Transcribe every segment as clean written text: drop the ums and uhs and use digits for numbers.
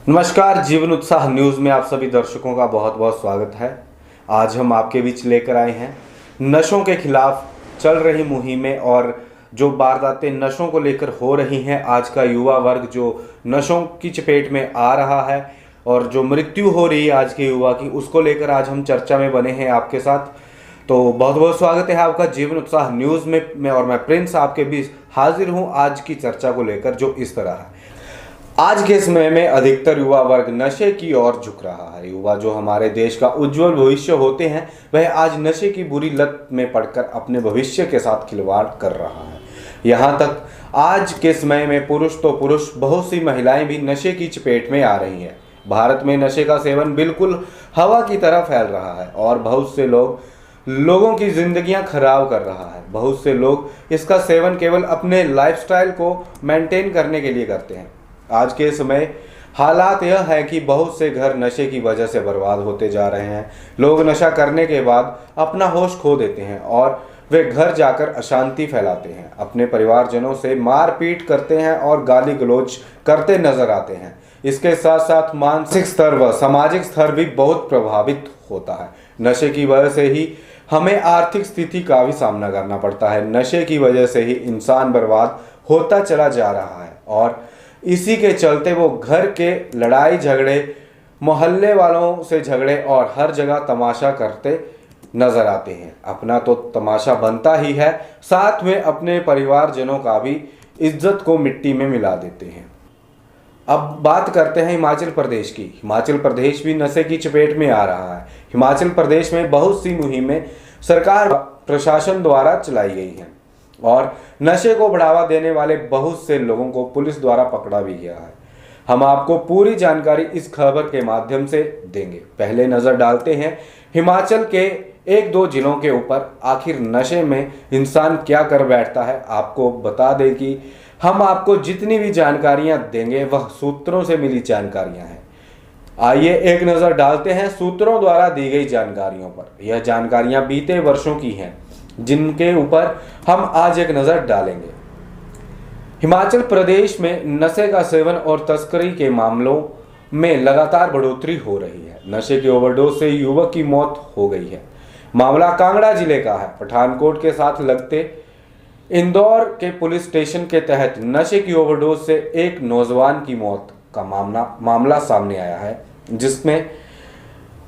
नमस्कार, जीवन उत्साह न्यूज़ में आप सभी दर्शकों का बहुत बहुत स्वागत है। आज हम आपके बीच लेकर आए हैं नशों के खिलाफ चल रही मुहिमें और जो वारदातें नशों को लेकर हो रही हैं। आज का युवा वर्ग जो नशों की चपेट में आ रहा है और जो मृत्यु हो रही है आज के युवा की, उसको लेकर आज हम चर्चा में बने हैं आपके साथ। तो बहुत बहुत स्वागत है आपका जीवन उत्साह न्यूज़ में। मैं प्रिंस आपके बीच हाजिर हूँ आज की चर्चा को लेकर, जो इस तरह है। आज के समय में अधिकतर युवा वर्ग नशे की ओर झुक रहा है। युवा जो हमारे देश का उज्जवल भविष्य होते हैं, वह आज नशे की बुरी लत में पड़कर अपने भविष्य के साथ खिलवाड़ कर रहा है। यहाँ तक आज के समय में पुरुष तो पुरुष, बहुत सी महिलाएं भी नशे की चपेट में आ रही हैं। भारत में नशे का सेवन बिल्कुल हवा की तरह फैल रहा है और बहुत से लोगों की जिंदगियां खराब कर रहा है। बहुत से लोग इसका सेवन केवल अपने लाइफस्टाइल को मेंटेन करने के लिए करते हैं। आज के समय हालात यह है कि बहुत से घर नशे की वजह से बर्बाद होते जा रहे हैं। लोग नशा करने के बाद अपना होश खो देते हैं और वे घर जाकर अशांति फैलाते हैं, अपने परिवारजनों से मारपीट करते हैं और गाली गलौज करते नजर आते हैं। इसके साथ साथ मानसिक स्तर व सामाजिक स्तर भी बहुत प्रभावित होता है। नशे की वजह से ही हमें आर्थिक स्थिति का भी सामना करना पड़ता है। नशे की वजह से ही इंसान बर्बाद होता चला जा रहा है और इसी के चलते वो घर के लड़ाई झगड़े, मोहल्ले वालों से झगड़े और हर जगह तमाशा करते नजर आते हैं। अपना तो तमाशा बनता ही है, साथ में अपने परिवारजनों का भी इज्जत को मिट्टी में मिला देते हैं। अब बात करते हैं हिमाचल प्रदेश की। हिमाचल प्रदेश भी नशे की चपेट में आ रहा है। हिमाचल प्रदेश में बहुत सी मुहिमें सरकार प्रशासन द्वारा चलाई गई हैं और नशे को बढ़ावा देने वाले बहुत से लोगों को पुलिस द्वारा पकड़ा भी गया है। हम आपको पूरी जानकारी इस खबर के माध्यम से देंगे। पहले नजर डालते हैं हिमाचल के एक दो जिलों के ऊपर। आखिर नशे में इंसान क्या कर बैठता है, आपको बता दें कि हम आपको जितनी भी जानकारियां देंगे वह सूत्रों से मिली जानकारियां हैं। आइए एक नजर डालते हैं सूत्रों द्वारा दी गई जानकारियों पर। यह जानकारियां बीते वर्षों की हैं, जिनके ऊपर हम आज एक नजर डालेंगे। हिमाचल प्रदेश में नशे का सेवन और तस्करी के मामलों में लगातार बढ़ोतरी हो रही है। नशे के ओवरडोज से युवक की मौत हो गई है। मामला कांगड़ा जिले का है। पठानकोट के साथ लगते इंदौर के पुलिस स्टेशन के तहत नशे की ओवरडोज से एक नौजवान की मौत का मामला सामने आया है,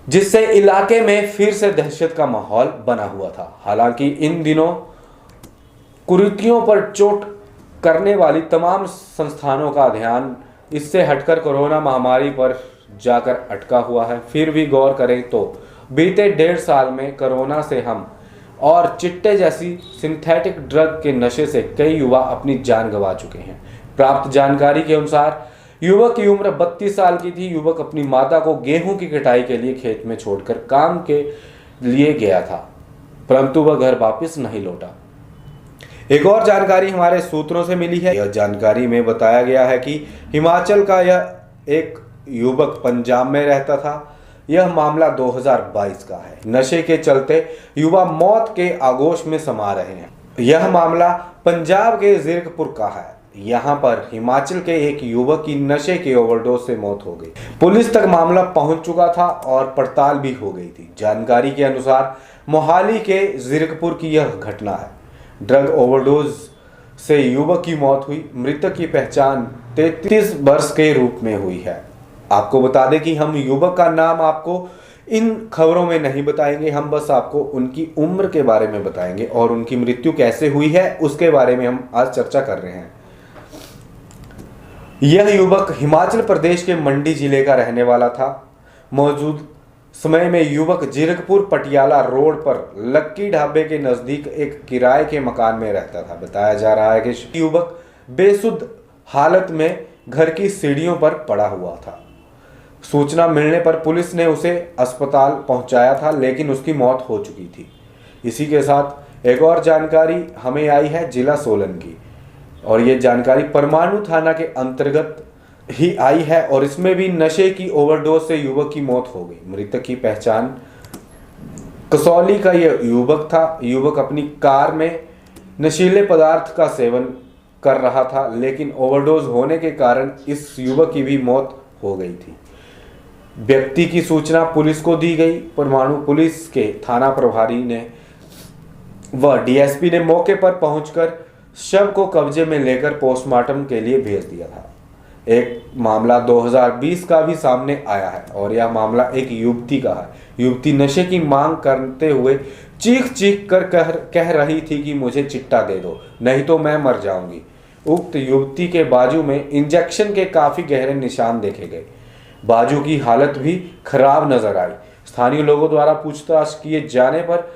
जिससे इलाके में फिर से दहशत का माहौल बना हुआ था। हालांकि इन दिनों कुरीतियों पर चोट करने वाली तमाम संस्थानों का ध्यान इससे हटकर कोरोना महामारी पर जाकर अटका हुआ है। फिर भी गौर करें तो बीते 1.5 साल में कोरोना से हम और चिट्टे जैसी सिंथेटिक ड्रग के नशे से कई युवा अपनी जान गंवा चुके हैं। प्राप्त जानकारी के अनुसार युवक की उम्र 32 साल की थी। युवक अपनी माता को गेहूं की कटाई के लिए खेत में छोड़कर काम के लिए गया था, परंतु वह घर वापस नहीं लौटा। एक और जानकारी हमारे सूत्रों से मिली है। यह जानकारी में बताया गया है कि हिमाचल का यह एक युवक पंजाब में रहता था। यह मामला 2022 का है। नशे के चलते युवा मौत के आगोश में समा रहे हैं। यह मामला पंजाब के जीरकपुर का है। यहाँ पर हिमाचल के एक युवक की नशे के ओवरडोज से मौत हो गई। पुलिस तक मामला पहुंच चुका था और पड़ताल भी हो गई थी। जानकारी के अनुसार मोहाली के जीरकपुर की यह घटना है। ड्रग ओवरडोज से युवक की मौत हुई। मृतक की पहचान 33 वर्ष के रूप में हुई है। आपको बता दें कि हम युवक का नाम आपको इन खबरों में नहीं बताएंगे, हम बस आपको उनकी उम्र के बारे में बताएंगे और उनकी मृत्यु कैसे हुई है उसके बारे में हम आज चर्चा कर रहे हैं। यह युवक हिमाचल प्रदेश के मंडी जिले का रहने वाला था। मौजूद समय में युवक जीरकपुर पटियाला रोड पर लक्की ढाबे के नजदीक एक किराए के मकान में रहता था। बताया जा रहा है कि युवक बेसुध हालत में घर की सीढ़ियों पर पड़ा हुआ था। सूचना मिलने पर पुलिस ने उसे अस्पताल पहुंचाया था, लेकिन उसकी मौत हो चुकी थी। इसी के साथ एक और जानकारी हमें आई है जिला सोलन की, और ये जानकारी परमाणु थाना के अंतर्गत ही आई है और इसमें भी नशे की ओवरडोज से युवक की मौत हो गई। मृतक की पहचान कसौली का यह युवक था। युवक अपनी कार में नशीले पदार्थ का सेवन कर रहा था, लेकिन ओवरडोज होने के कारण इस युवक की भी मौत हो गई थी। व्यक्ति की सूचना पुलिस को दी गई। परमाणु पुलिस के थाना प्रभारी ने व डीएसपी ने मौके पर पहुंचकर शव को कब्जे में लेकर पोस्टमार्टम के लिए भेज दिया था। एक मामला 2020 का भी सामने आया है और यह मामला एक युवती का है। युवती नशे की मांग करते हुए चीख चीख कर कह रही थी कि मुझे चिट्टा दे दो, नहीं तो मैं मर जाऊंगी। उक्त युवती के बाजू में इंजेक्शन के काफी गहरे निशान देखे गए। बाजू की हालत भी खराब नजर आई। स्थानीय लोगों द्वारा पूछताछ किए जाने पर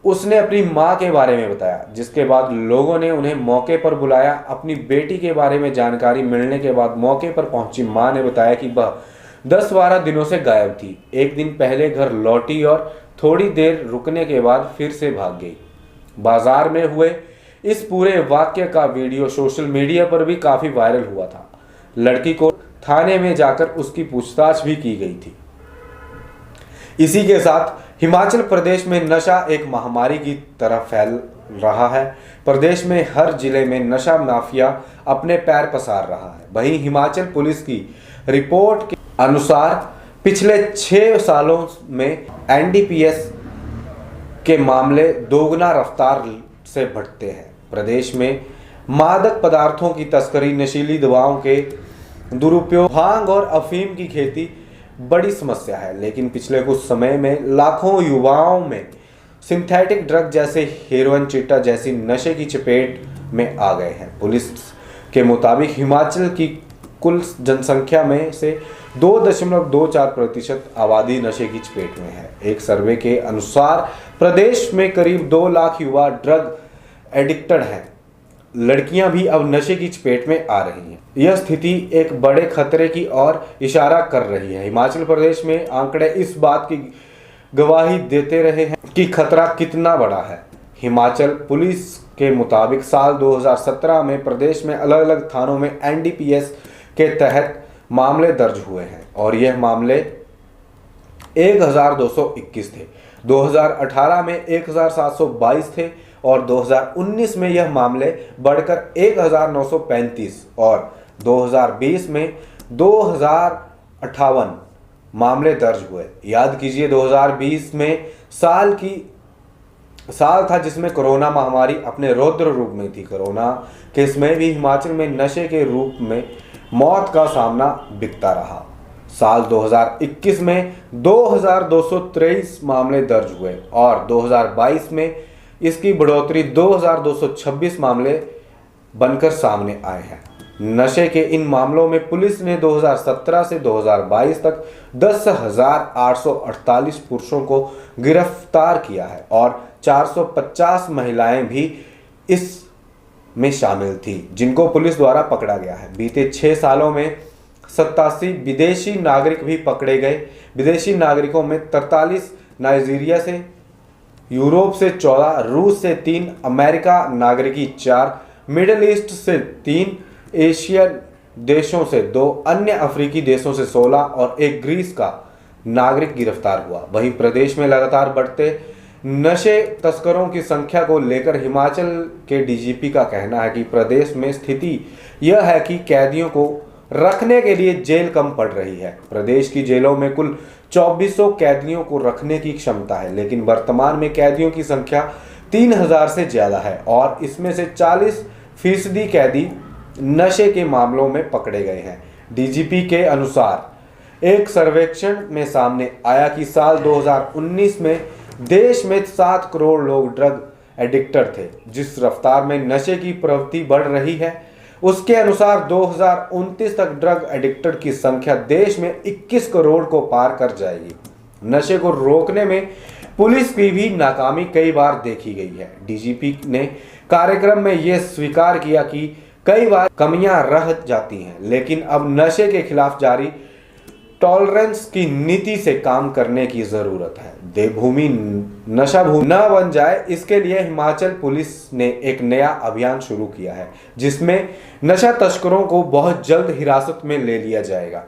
उसने अपनी मां के बारे में बताया, जिसके बाद लोगों ने उन्हें मौके पर बुलाया। अपनी बेटी के बारे में जानकारी मिलने के बाद मौके पर पहुंची मां ने बताया कि वह 10-12 दिनों से गायब थी। एक दिन पहले घर लौटी और थोड़ी देर रुकने के बाद फिर से भाग गई। बाजार में हुए इस पूरे वाक्य का वीडियो सोशल मीडिया पर भी काफी वायरल हुआ था। लड़की को थाने में जाकर उसकी पूछताछ भी की गई थी। इसी के साथ हिमाचल प्रदेश में नशा एक महामारी की तरह फैल रहा है। प्रदेश में हर जिले में नशा माफिया अपने पैर पसार रहा है। वहीं हिमाचल पुलिस की रिपोर्ट के अनुसार पिछले 6 सालों में एनडीपीएस के मामले दोगुना रफ्तार से बढ़ते हैं। प्रदेश में मादक पदार्थों की तस्करी, नशीली दवाओं के दुरुपयोग, भांग और अफीम की खेती बड़ी समस्या है। लेकिन पिछले कुछ समय में लाखों युवाओं में सिंथेटिक ड्रग जैसे हेरोइन, चिट्टा जैसी नशे की चपेट में आ गए हैं। पुलिस के मुताबिक हिमाचल की कुल जनसंख्या में से 2.24% आबादी नशे की चपेट में है। एक सर्वे के अनुसार प्रदेश में करीब 2 लाख युवा ड्रग एडिक्टेड हैं। लड़कियां भी अब नशे की चपेट में आ रही हैं। यह स्थिति एक बड़े खतरे की ओर इशारा कर रही है। हिमाचल प्रदेश में आंकड़े इस बात की गवाही देते रहे हैं कि खतरा कितना बड़ा है। हिमाचल पुलिस के मुताबिक साल 2017 में प्रदेश में अलग अलग थानों में एनडीपीएस के तहत मामले दर्ज हुए हैं और यह मामले 1221 थे। 2018 में 1722 थे और 2019 में यह मामले बढ़कर 1935 और 2020 में 2058 मामले दर्ज हुए। याद कीजिए 2020 में साल था जिसमें कोरोना महामारी अपने रौद्र रूप में थी। कोरोना के समय भी हिमाचल में नशे के रूप में मौत का सामना बिकता रहा। साल 2021 में 2223 मामले दर्ज हुए और 2022 में इसकी बढ़ोतरी 2226 मामले बनकर सामने आए हैं। नशे के इन मामलों में पुलिस ने 2017 से 2022 तक 10,848 पुरुषों को गिरफ्तार किया है और 450 महिलाएं भी इस में शामिल थी, जिनको पुलिस द्वारा पकड़ा गया है। बीते 6 सालों में 87 विदेशी नागरिक भी पकड़े गए। विदेशी नागरिकों में 43 नाइजीरिया से, यूरोप से 14, रूस से 3, अमेरिका नागरिकी 4, मिडिल ईस्ट से 3, एशियन देशों से 2, अन्य अफ्रीकी देशों से 16 और एक ग्रीस का नागरिक गिरफ्तार हुआ। वहीं प्रदेश में लगातार बढ़ते नशे तस्करों की संख्या को लेकर हिमाचल के डीजीपी का कहना है कि प्रदेश में स्थिति यह है कि कैदियों को रखने के लिए जेल कम पड़ रही है। प्रदेश की जेलों में कुल 2400 कैदियों को रखने की क्षमता है, लेकिन वर्तमान में कैदियों की संख्या 3000 से ज्यादा है और इसमें से 40% कैदी नशे के मामलों में पकड़े गए हैं। डीजीपी के अनुसार एक सर्वेक्षण में सामने आया कि साल 2019 में देश में 7 करोड़ लोग ड्रग एडिक्टेड थे। जिस रफ्तार में नशे की प्रवृत्ति बढ़ रही है, उसके अनुसार 2029 तक ड्रग एडिक्टेड की संख्या देश में 21 करोड़ को पार कर जाएगी। नशे को रोकने में पुलिस की भी नाकामी कई बार देखी गई है। डीजीपी ने कार्यक्रम में यह स्वीकार किया कि कई बार कमियां रह जाती हैं, लेकिन अब नशे के खिलाफ जारी टॉलरेंस की नीति से काम करने की जरूरत है। देवभूमि नशा भूमि न बन जाए, इसके लिए हिमाचल पुलिस ने एक नया अभियान शुरू किया है, जिसमें नशा तस्करों को बहुत जल्द हिरासत में ले लिया जाएगा।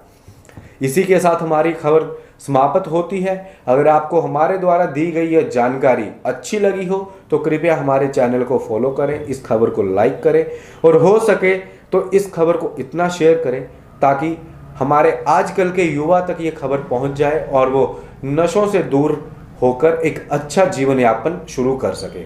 इसी के साथ हमारी खबर समाप्त होती है। अगर आपको हमारे द्वारा दी गई यह जानकारी अच्छी लगी हो तो कृपया हमारे चैनल को फॉलो करें, इस खबर को लाइक करें और हो सके तो इस खबर को इतना शेयर करें ताकि हमारे आजकल के युवा तक ये खबर पहुंच जाए और वो नशों से दूर होकर एक अच्छा जीवन यापन शुरू कर सके।